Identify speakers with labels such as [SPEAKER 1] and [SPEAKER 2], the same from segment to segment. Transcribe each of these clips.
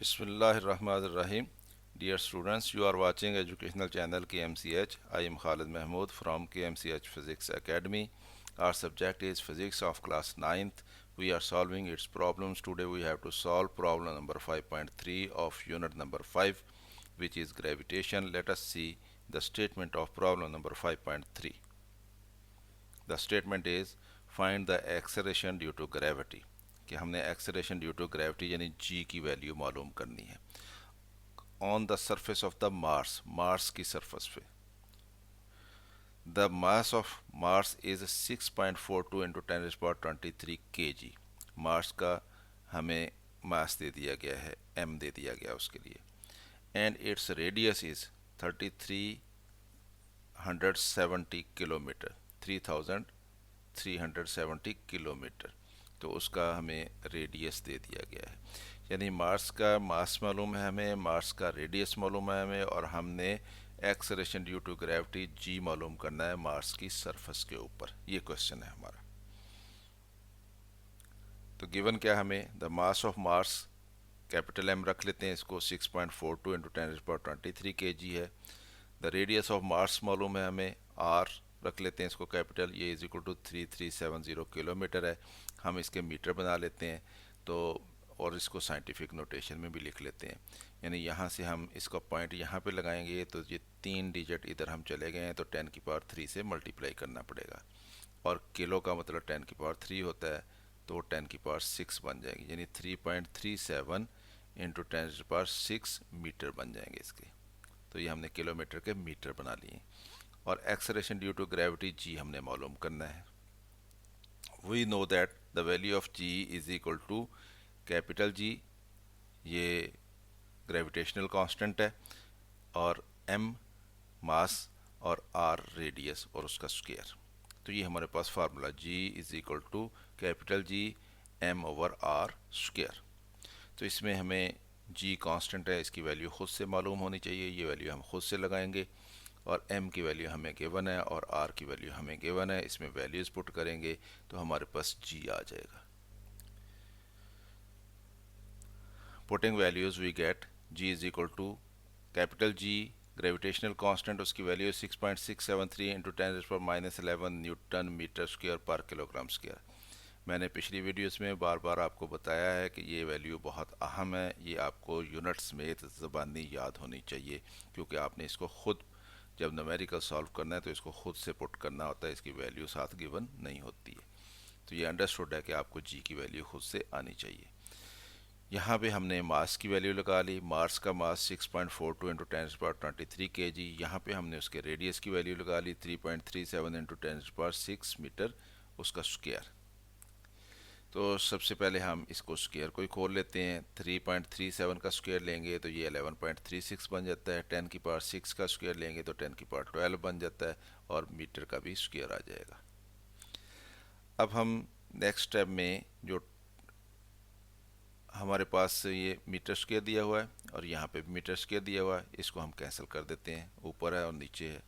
[SPEAKER 1] Bismillahirrahmanirrahim. Dear students, you are watching educational channel KMCH. I am Khalid Mahmood from KMCH Physics Academy. Our subject is physics of class 9th. We are solving its problems. Today we have to solve problem number 5.3 of unit number 5, which is gravitation. Let us see the statement of problem number 5.3. The statement is find the acceleration due to gravity. कि हमने acceleration due to gravity यानी g की value मालूम करनी है on the surface of the Mars की surface पे. The mass of Mars is 6.42 into 10 raised power 23 kg. Mars का हमें mass दे दिया गया है, m दे दिया गया उसके लिए, and its radius is 3370 kilometre, 3370 kilometre. तो उसका हमें रेडियस दे दिया गया है. यानी मार्स का मास मालूम है हमें, मार्स का रेडियस मालूम है हमें, और हमने एक्सेलरेशन ड्यू टू ग्रेविटी जी मालूम करना है मार्स की सरफेस के ऊपर. ये क्वेश्चन है हमारा. तो गिवन क्या हमें, the mass of Mars capital M रख लेते हैं इसको, 6.42 इंटू 10⁻23 kg है. द रेडियस ऑफ मार्स मालूम है हमें, आर रख लेते हैं इसको कैपिटल, ये इज इक्वल टू 3370 किलोमीटर है. हम इसके मीटर बना लेते हैं तो, और इसको साइंटिफिक नोटेशन में भी लिख लेते हैं. यानी यहाँ से हम इसका पॉइंट यहाँ पे लगाएंगे तो ये 3 डिजिट इधर हम चले गए हैं, तो 10 की पावर 3 से मल्टीप्लाई करना पड़ेगा. और किलो का मतलब 10 की पावर 3 होता है, तो 10 की पावर 6 बन जाएगी. यानी 3.37 इंटू 10 की पावर 6 मीटर बन जाएंगे इसके. तो ये हमने किलोमीटर के मीटर बना लिए. और acceleration due to gravity g हमने मालूम करना है. We know that the value of g is equal to capital G, ये ग्रेविटेशनल कांस्टेंट है, और एम मास, और आर रेडियस और उसका स्क्वायर. तो ये हमारे पास formula g is equal to capital G M over R square. तो इसमें हमें जी कांस्टेंट है, इसकी वैल्यू खुद से मालूम होनी चाहिए, ये वैल्यू हम खुद से लगाएंगे. और m की वैल्यू हमें गिवन है और r की वैल्यू हमें गिवन है. इसमें वैल्यूज पुट करेंगे तो हमारे पास g आ जाएगा. Putting values we get g is equal to capital G gravitational constant, उसकी value 6.673 into 10⁻⁻11 newton metre square पर किलोग्राम स्क्वायर. मैंने पिछली वीडियोस में बार बार आपको बताया है कि ये वैल्यू बहुत अहम है, ये आपको यूनिट समेत ज़बानी याद होनी चाहिए, क्योंकि आपने इसको खुद जब न्यूमेरिकल सॉल्व करना है तो इसको खुद से पुट करना होता है, इसकी वैल्यू साथ गिवन नहीं होती है. तो ये अंडरस्टूड है कि आपको जी की वैल्यू खुद से आनी चाहिए. यहाँ पे हमने मास की वैल्यू लगा ली. मार्स का मास 6.42 इंटू 10⁻23 kg. यहाँ पे हमने उसके रेडियस की वैल्यू लगा ली 3.37 इंटू 10⁻6 मीटर, उसका स्क्वायर. तो सबसे पहले हम इसको स्क्वायर को ही खोल लेते हैं. 3.37 का स्क्वायर लेंगे तो ये 11.36 बन जाता है. 10 की पावर 6 का स्क्वायर लेंगे तो 10 की पावर 12 बन जाता है, और मीटर का भी स्क्वायर आ जाएगा. अब हम नेक्स्ट स्टेप में, जो हमारे पास ये मीटर स्क्वायर दिया हुआ है और यहाँ पे मीटर स्क्वायर दिया हुआ है, इसको हम कैंसिल कर देते हैं, ऊपर है और नीचे है.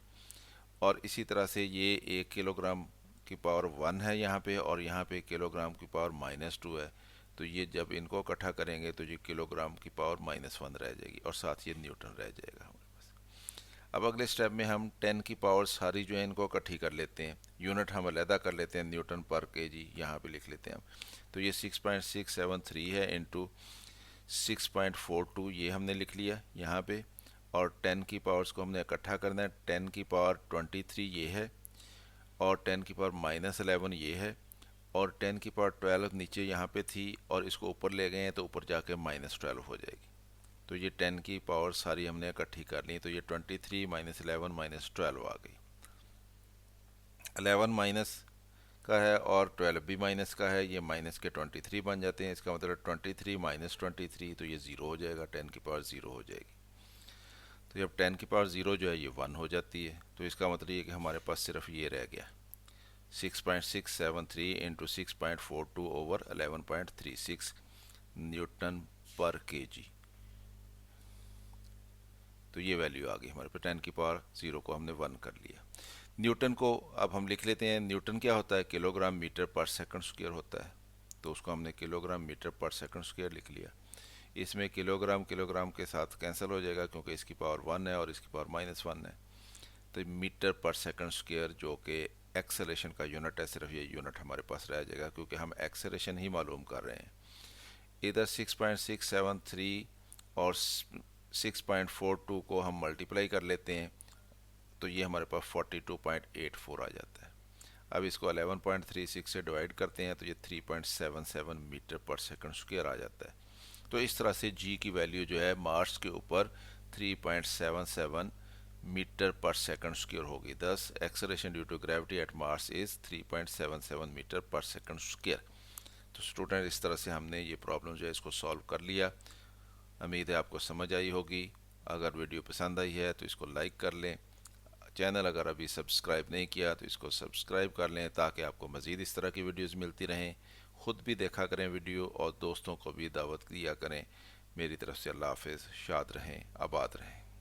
[SPEAKER 1] और इसी तरह से ये 1 किलोग्राम की पावर 1 है यहाँ पे, और यहाँ पे किलोग्राम की पावर -2 है. तो ये जब इनको इकट्ठा करेंगे तो ये किलोग्राम की पावर -1 रह जाएगी, और साथ ये न्यूटन रह जाएगा हमारे पास. अब अगले स्टेप में हम 10 की पावर सारी जो है इनको इकट्ठी कर लेते हैं. यूनिट हम अलहदा कर लेते हैं, न्यूटन पर केजी यहाँ पे लिख लेते हैं हम. तो ये 6.673 है इंटू 6.42, ये हमने लिख लिया यहाँ पे. और 10 की पावर्स को हमने इकट्ठा करना है. 10 की पावर 23 ये है, और 10 की पावर -11 ये है, और 10 की पावर 12 नीचे यहाँ पे थी, और इसको ऊपर ले गए हैं तो ऊपर जाके -12 हो जाएगी. तो ये 10 की पावर सारी हमने इकट्ठी कर ली, तो ये 23 -11 -12 आ गई. 11 माइनस का है और 12 भी माइनस का है, ये माइनस के 23 बन जाते हैं. इसका मतलब 23 - 23, तो ये 0 हो जाएगा, 10 की पावर 0 हो जाएगी. तो जब 10 की पावर 0 जो है ये 1 हो जाती है, तो इसका मतलब ये कि हमारे पास सिर्फ ये रह गया 6.673 इंटू 6.42 ओवर 11.36 न्यूटन पर केजी. तो ये वैल्यू आ गई हमारे पास. 10 की पावर 0 को हमने 1 कर लिया. न्यूटन को अब हम लिख लेते हैं. न्यूटन क्या होता है, kilogram metre per second square होता है, तो उसको हमने kilogram metre per second square लिख लिया. इसमें किलोग्राम किलोग्राम के साथ कैंसिल हो जाएगा क्योंकि इसकी पावर 1 है और इसकी पावर -1 है। तो मीटर पर सेकंड स्क्वायर जो कि एक्सेलेरेशन का यूनिट है, सिर्फ ये यूनिट हमारे पास रह जाएगा क्योंकि हम एक्सेलेरेशन ही मालूम कर रहे हैं। इधर 6.673 और 6.42 को हम मल्टीप्लाई कर लेते हैं तो ये हमारे पास 42.84 आ जाता है। अब इसको 11.36 से डिवाइड करते हैं तो ये 3.77 मीटर पर सेकंड स्क्वायर आ जाता है। तो इस तरह से जी की वैल्यू जो है मार्स के ऊपर 3.77 मीटर पर सेकंड स्क्वायर होगी। Thus acceleration due to gravity at Mars is 3.77 metre per second square. तो स्टूडेंट इस तरह से हमने ये प्रॉब्लम जो है इसको सॉल्व कर लिया। उम्मीद है आपको समझ आई होगी। अगर वीडियो पसंद आई है तो इसको लाइक कर लें। चैनल अगर अभी सब्सक्राइब नहीं किया तो इसको सब्सक्राइब कर लें ताकि आपको मज़ीद इस तरह की वीडियोस मिलती रहें। ख़ुद भी देखा करें वीडियो और दोस्तों को भी दावत दिया करें। मेरी तरफ से अल्लाह हाफ़िज़। शाद रहें, आबाद रहें।